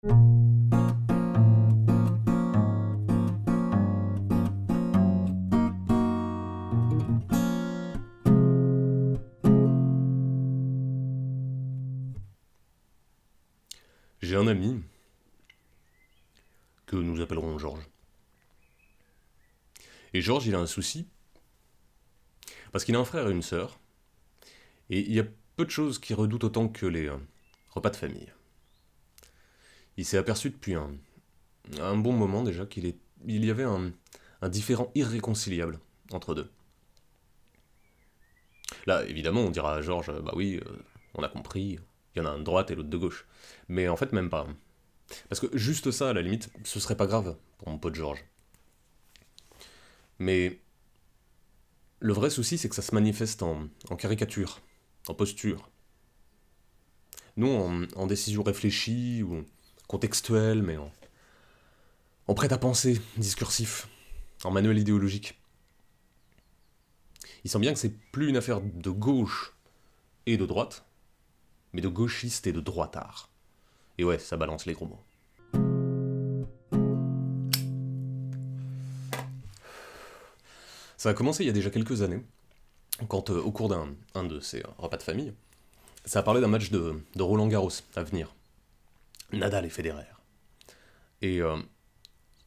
J'ai un ami que nous appellerons Georges. Et Georges, il a un souci, parce qu'il a un frère et une sœur, et il y a peu de choses qu'il redoute autant que les repas de famille. Il s'est aperçu depuis un bon moment déjà il y avait un différend irréconciliable entre deux. Là, évidemment, on dira à Georges, bah oui, on a compris, il y en a un de droite et l'autre de gauche. Mais en fait, même pas. Parce que juste ça, à la limite, ce serait pas grave pour mon pote Georges. Mais le vrai souci, c'est que ça se manifeste en caricature, en posture. Non en décision réfléchie ou contextuelle, mais en prêt-à-penser discursif, en manuel idéologique. Il sent bien que c'est plus une affaire de gauche et de droite, mais de gauchistes et de droitards. Et ouais, ça balance les gros mots. Ça a commencé il y a déjà quelques années, quand au cours d'un de ces repas de famille, ça a parlé d'un match de Roland Garros à venir. Nadal et Federer. Et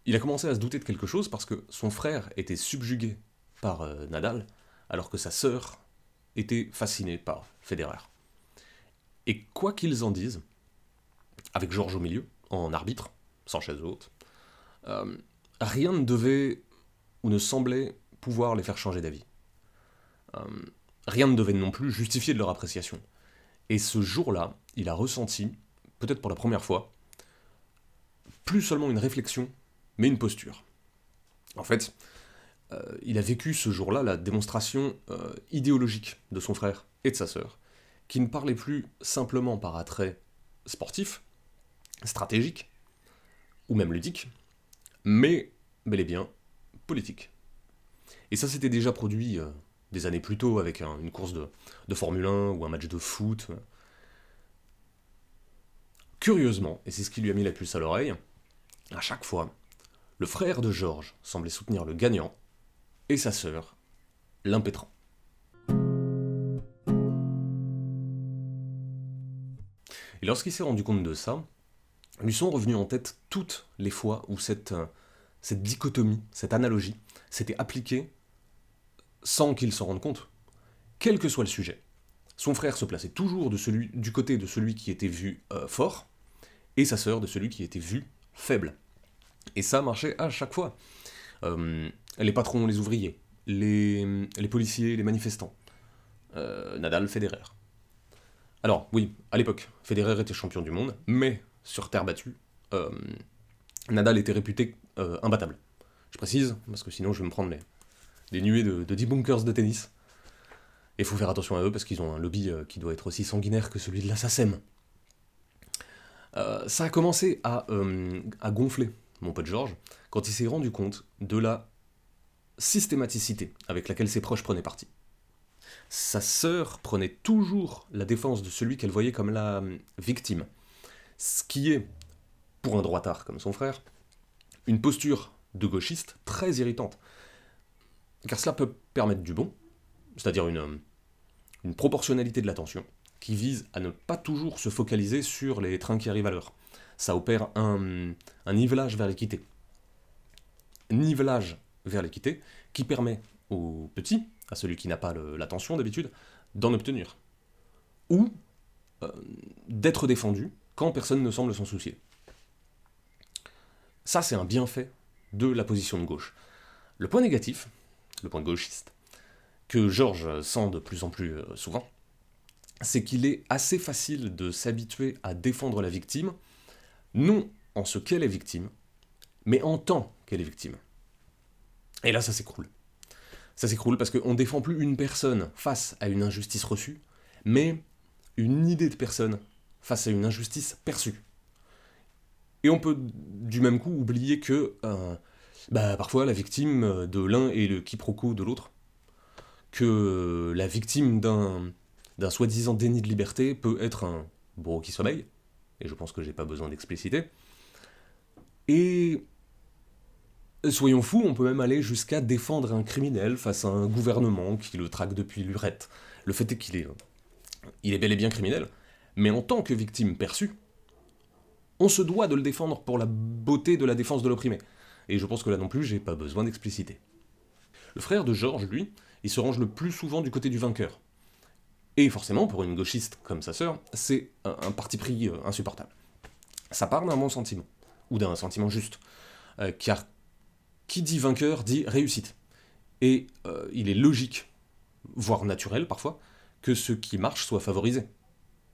il a commencé à se douter de quelque chose parce que son frère était subjugué par Nadal, alors que sa sœur était fascinée par Federer. Et quoi qu'ils en disent, avec Georges au milieu, en arbitre, sans chaise haute, rien ne devait ou ne semblait pouvoir les faire changer d'avis. Rien ne devait non plus justifier de leur appréciation. Et ce jour-là, il a ressenti, peut-être pour la première fois, plus seulement une réflexion, mais une posture. En fait, il a vécu ce jour-là la démonstration idéologique de son frère et de sa sœur, qui ne parlaient plus simplement par attrait sportif, stratégique, ou même ludique, mais bel et bien politique. Et ça s'était déjà produit des années plus tôt avec une course de Formule 1 ou un match de foot. Curieusement, et c'est ce qui lui a mis la puce à l'oreille, à chaque fois, le frère de Georges semblait soutenir le gagnant, et sa sœur, l'impétrant. Et lorsqu'il s'est rendu compte de ça, lui sont revenues en tête toutes les fois où cette dichotomie, cette analogie, s'était appliquée sans qu'il s'en rende compte, quel que soit le sujet. Son frère se plaçait toujours du côté de celui qui était vu fort, et sa sœur de celui qui était vu faible. Et ça marchait à chaque fois. Les patrons, les ouvriers, les policiers, les manifestants. Nadal, Federer. Alors, oui, à l'époque, Federer était champion du monde, mais sur terre battue, Nadal était réputé imbattable. Je précise, parce que sinon je vais me prendre des nuées de debunkers de tennis. Et il faut faire attention à eux, parce qu'ils ont un lobby qui doit être aussi sanguinaire que celui de la SACEM. Ça a commencé à gonfler, mon pote Georges, quand il s'est rendu compte de la systématicité avec laquelle ses proches prenaient parti. Sa sœur prenait toujours la défense de celui qu'elle voyait comme la victime. Ce qui est, pour un droitard comme son frère, une posture de gauchiste très irritante. Car cela peut permettre du bon, c'est-à-dire une proportionnalité de l'attention, qui vise à ne pas toujours se focaliser sur les trains qui arrivent à l'heure. Ça opère un nivelage vers l'équité. Nivelage vers l'équité qui permet au petit, à celui qui n'a pas l'attention d'habitude, d'en obtenir. Ou d'être défendu quand personne ne semble s'en soucier. Ça, c'est un bienfait de la position de gauche. Le point négatif, le point gauchiste, que Georges sent de plus en plus souvent, c'est qu'il est assez facile de s'habituer à défendre la victime, non en ce qu'elle est victime, mais en tant qu'elle est victime. Et là, ça s'écroule. Ça s'écroule parce qu'on ne défend plus une personne face à une injustice reçue, mais une idée de personne face à une injustice perçue. Et on peut du même coup oublier que parfois la victime de l'un est le quiproquo de l'autre, que la victime d'un soi-disant déni de liberté peut être un bourreau qui sommeille, et je pense que j'ai pas besoin d'expliciter. Et soyons fous, on peut même aller jusqu'à défendre un criminel face à un gouvernement qui le traque depuis lurette. Le fait est qu'il est, il est bel et bien criminel, mais en tant que victime perçue, on se doit de le défendre pour la beauté de la défense de l'opprimé. Et je pense que là non plus, j'ai pas besoin d'expliciter. Le frère de George, lui, il se range le plus souvent du côté du vainqueur. Et forcément, pour une gauchiste comme sa sœur, c'est un parti pris insupportable. Ça part d'un bon sentiment, ou d'un sentiment juste, car qui dit vainqueur dit réussite. Et il est logique, voire naturel parfois, que ce qui marche soit favorisé.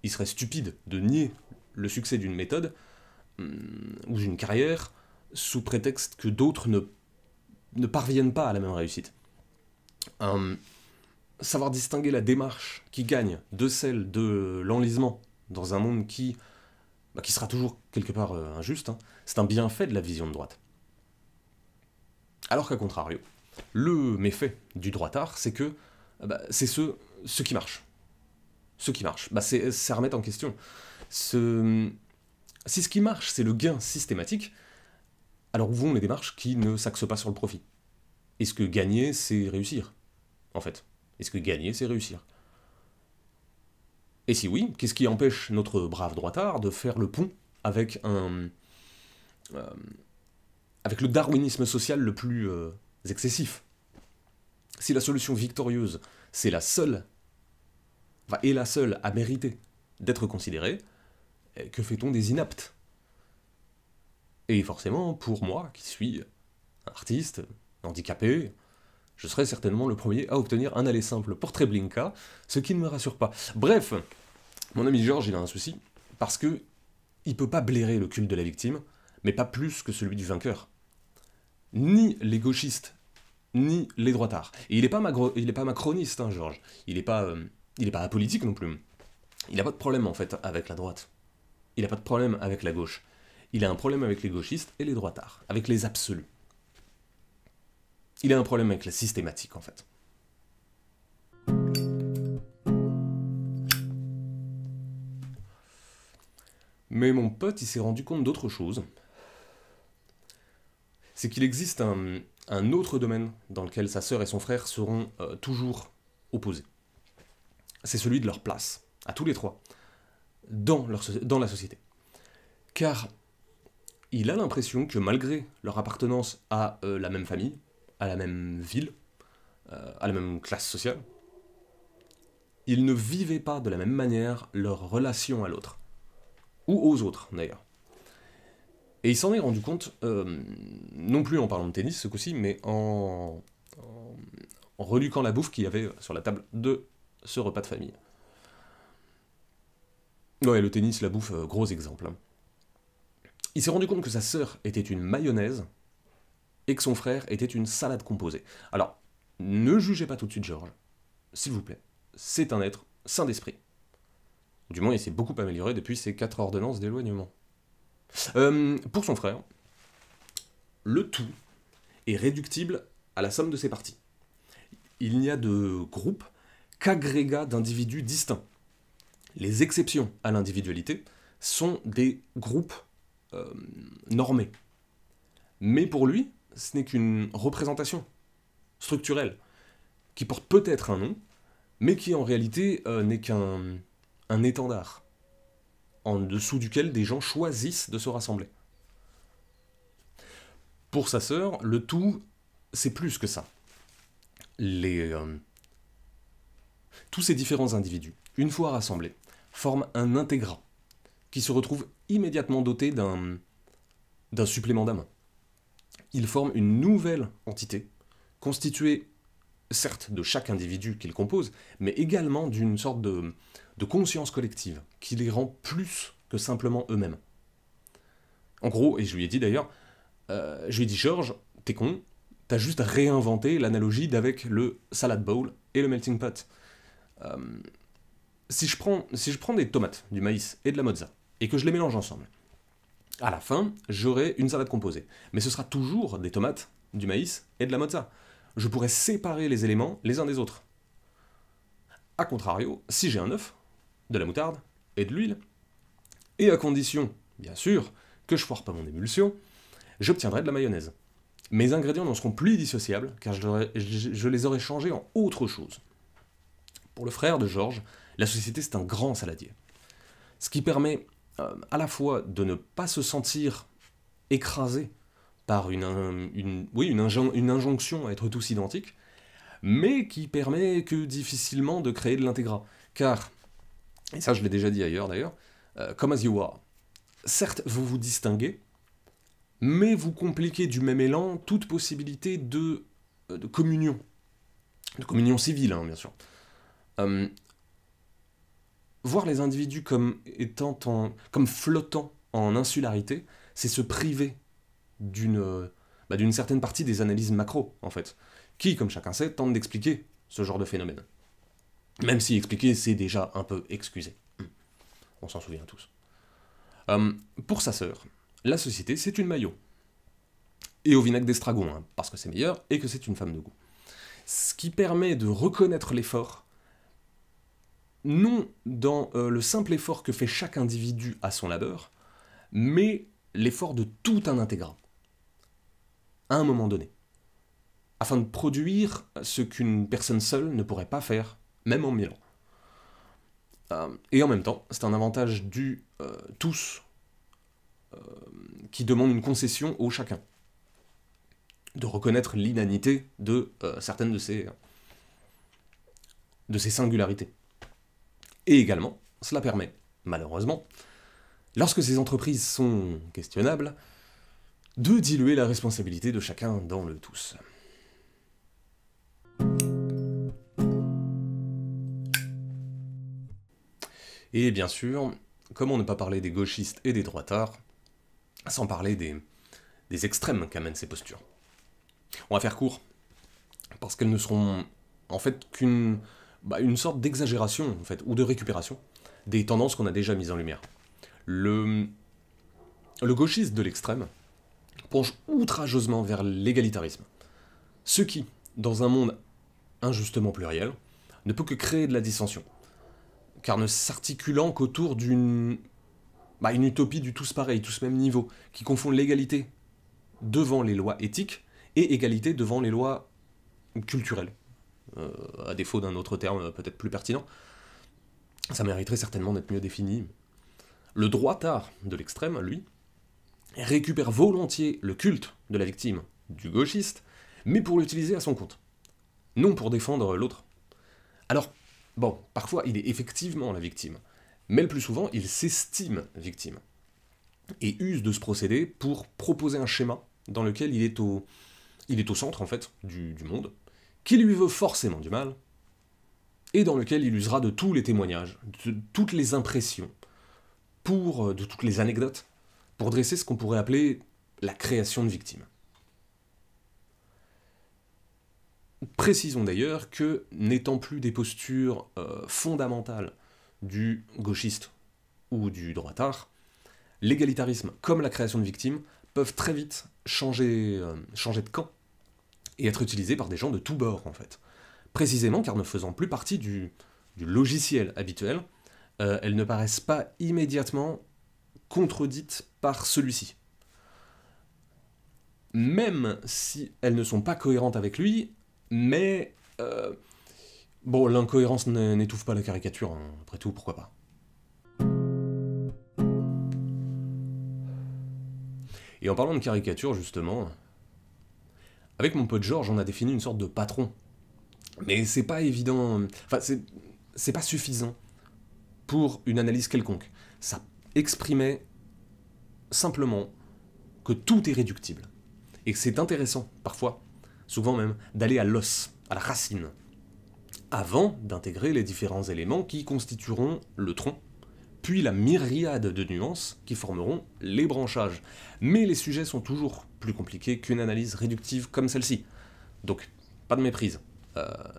Il serait stupide de nier le succès d'une méthode ou d'une carrière sous prétexte que d'autres ne parviennent pas à la même réussite. Savoir distinguer la démarche qui gagne de celle de l'enlisement dans un monde qui sera toujours quelque part injuste, hein, c'est un bienfait de la vision de droite. Alors qu'à contrario, le méfait du droitard, c'est que c'est ce qui marche. Ce qui marche, c'est à remettre en question. Si ce qui marche, c'est le gain systématique, alors où vont les démarches qui ne s'axent pas sur le profit? Est-ce que gagner, c'est réussir, en fait? Est-ce que gagner, c'est réussir? Et si oui, qu'est-ce qui empêche notre brave droitard de faire le pont avec avec le darwinisme social le plus excessif? Si la solution victorieuse, c'est la seule à mériter d'être considérée, que fait-on des inaptes? Et forcément, pour moi, qui suis un artiste, handicapé, je serais certainement le premier à obtenir un aller simple pour Treblinka, ce qui ne me rassure pas. Bref, mon ami George, il a un souci, parce que il peut pas blairer le culte de la victime, mais pas plus que celui du vainqueur. Ni les gauchistes, ni les droitards. Et il est pas macroniste, hein, George. Il est pas apolitique non plus. Il a pas de problème, en fait, avec la droite. Il a pas de problème avec la gauche. Il a un problème avec les gauchistes et les droitards, avec les absolus. Il a un problème avec la systématique, en fait. Mais mon pote, il s'est rendu compte d'autre chose. C'est qu'il existe un autre domaine dans lequel sa sœur et son frère seront toujours opposés. C'est celui de leur place, à tous les trois, dans la société. Car il a l'impression que malgré leur appartenance à la même famille, à la même ville, à la même classe sociale, ils ne vivaient pas de la même manière leur relation à l'autre. Ou aux autres, d'ailleurs. Et il s'en est rendu compte, non plus en parlant de tennis ce coup-ci, mais en reluquant la bouffe qu'il y avait sur la table de ce repas de famille. Ouais, le tennis, la bouffe, gros exemple. Hein. Il s'est rendu compte que sa sœur était une mayonnaise et que son frère était une salade composée. Alors, ne jugez pas tout de suite George, s'il vous plaît. C'est un être sain d'esprit. Du moins, il s'est beaucoup amélioré depuis ses 4 ordonnances d'éloignement. Pour son frère, le tout est réductible à la somme de ses parties. Il n'y a de groupe qu'agrégat d'individus distincts. Les exceptions à l'individualité sont des groupes normés. Mais pour lui, ce n'est qu'une représentation structurelle, qui porte peut-être un nom, mais qui en réalité n'est qu'un étendard, en dessous duquel des gens choisissent de se rassembler. Pour sa sœur, le tout, c'est plus que ça. Tous ces différents individus, une fois rassemblés, forment un intégrat, qui se retrouve immédiatement doté d'un supplément d'âme. Ils forment une nouvelle entité, constituée certes de chaque individu qu'ils composent, mais également d'une sorte de conscience collective, qui les rend plus que simplement eux-mêmes. En gros, et je lui ai dit d'ailleurs, je lui ai dit, George, t'es con, t'as juste réinventé l'analogie d'avec le salad bowl et le melting pot. Si je prends des tomates, du maïs et de la mozza, et que je les mélange ensemble, à la fin, j'aurai une salade composée. Mais ce sera toujours des tomates, du maïs et de la mozza. Je pourrais séparer les éléments les uns des autres. A contrario, si j'ai un œuf, de la moutarde et de l'huile, Et à condition, bien sûr, que je foire pas mon émulsion, j'obtiendrai de la mayonnaise. Mes ingrédients n'en seront plus dissociables, car je les aurai changés en autre chose. Pour le frère de Georges, la société c'est un grand saladier. Ce qui permet à la fois de ne pas se sentir écrasé par une injonction à être tous identiques, mais qui permet que difficilement de créer de l'intégrat. Car, et ça je l'ai déjà dit ailleurs d'ailleurs, come as you are. Certes, vous vous distinguez, mais vous compliquez du même élan toute possibilité de communion. De communion civile, hein, bien sûr. Voir les individus comme comme flottant en insularité, c'est se priver d'une certaine partie des analyses macro, en fait, qui, comme chacun sait, tentent d'expliquer ce genre de phénomène. Même si expliquer, c'est déjà un peu excusé. On s'en souvient tous. Pour sa sœur, la société, c'est une maillot. Et au vinaigre d'estragon, hein, parce que c'est meilleur et que c'est une femme de goût. Ce qui permet de reconnaître l'effort, non dans le simple effort que fait chaque individu à son labeur, mais l'effort de tout un intégrat, à un moment donné, afin de produire ce qu'une personne seule ne pourrait pas faire, même en 1000 ans. Et en même temps, c'est un avantage dû tous, qui demande une concession au chacun, de reconnaître l'inanité de certaines de ces singularités. Et également, cela permet, malheureusement, lorsque ces entreprises sont questionnables, de diluer la responsabilité de chacun dans le tous. Et bien sûr, comment ne pas parler des gauchistes et des droitards, sans parler des extrêmes qu'amènent ces postures. On va faire court, parce qu'elles ne seront en fait qu'une sorte d'exagération, en fait, ou de récupération, des tendances qu'on a déjà mises en lumière. Le gauchiste de l'extrême penche outrageusement vers l'égalitarisme. Ce qui, dans un monde injustement pluriel, ne peut que créer de la dissension, car ne s'articulant qu'autour d'une une utopie du tous pareil, tous même niveau, qui confond l'égalité devant les lois éthiques et égalité devant les lois culturelles. À défaut d'un autre terme peut-être plus pertinent, ça mériterait certainement d'être mieux défini. Le droitard de l'extrême, lui, récupère volontiers le culte de la victime du gauchiste, mais pour l'utiliser à son compte, non pour défendre l'autre. Alors, bon, parfois il est effectivement la victime, mais le plus souvent il s'estime victime, et use de ce procédé pour proposer un schéma dans lequel il est au centre, en fait, du monde, qui lui veut forcément du mal, et dans lequel il usera de tous les témoignages, de toutes les impressions, de toutes les anecdotes, pour dresser ce qu'on pourrait appeler la création de victimes. Précisons d'ailleurs que, n'étant plus des postures fondamentales du gauchiste ou du droitard, l'égalitarisme comme la création de victimes peuvent très vite changer de camp et être utilisés par des gens de tous bords, en fait. Précisément car ne faisant plus partie du logiciel habituel, elles ne paraissent pas immédiatement contredites par celui-ci. Même si elles ne sont pas cohérentes avec lui, mais l'incohérence n'étouffe pas la caricature, hein. Après tout, pourquoi pas. Et en parlant de caricature, justement, avec mon pote Georges, on a défini une sorte de patron. Mais c'est pas évident, c'est pas suffisant pour une analyse quelconque. Ça exprimait simplement que tout est réductible. Et que c'est intéressant, parfois, souvent même, d'aller à l'os, à la racine, avant d'intégrer les différents éléments qui constitueront le tronc, puis la myriade de nuances qui formeront les branchages. Mais les sujets sont toujours plus compliqués qu'une analyse réductive comme celle-ci. Donc, pas de méprise.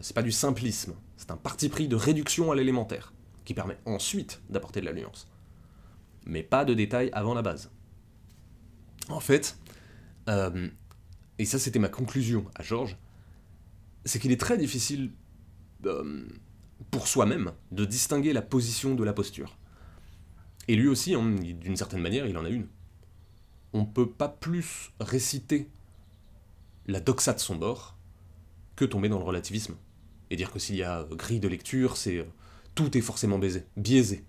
C'est pas du simplisme, c'est un parti pris de réduction à l'élémentaire, qui permet ensuite d'apporter de la nuance. Mais pas de détails avant la base. En fait, et ça c'était ma conclusion à Georges, c'est qu'il est très difficile pour soi-même de distinguer la position de la posture. Et lui aussi, hein, d'une certaine manière, il en a une. On peut pas plus réciter la doxa de son bord que tomber dans le relativisme. Et dire que s'il y a grille de lecture, c'est tout est forcément biaisé.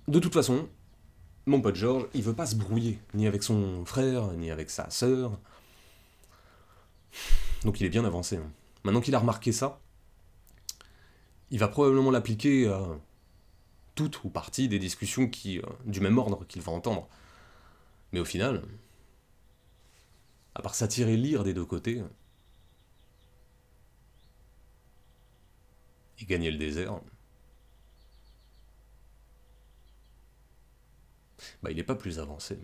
De toute façon, mon pote Georges, il veut pas se brouiller, ni avec son frère, ni avec sa sœur. Donc il est bien avancé. Hein. Maintenant qu'il a remarqué ça, il va probablement l'appliquer à toute ou partie des discussions du même ordre qu'il va entendre. Mais au final, à part s'attirer lire des deux côtés, et gagner le désert, bah il est pas plus avancé.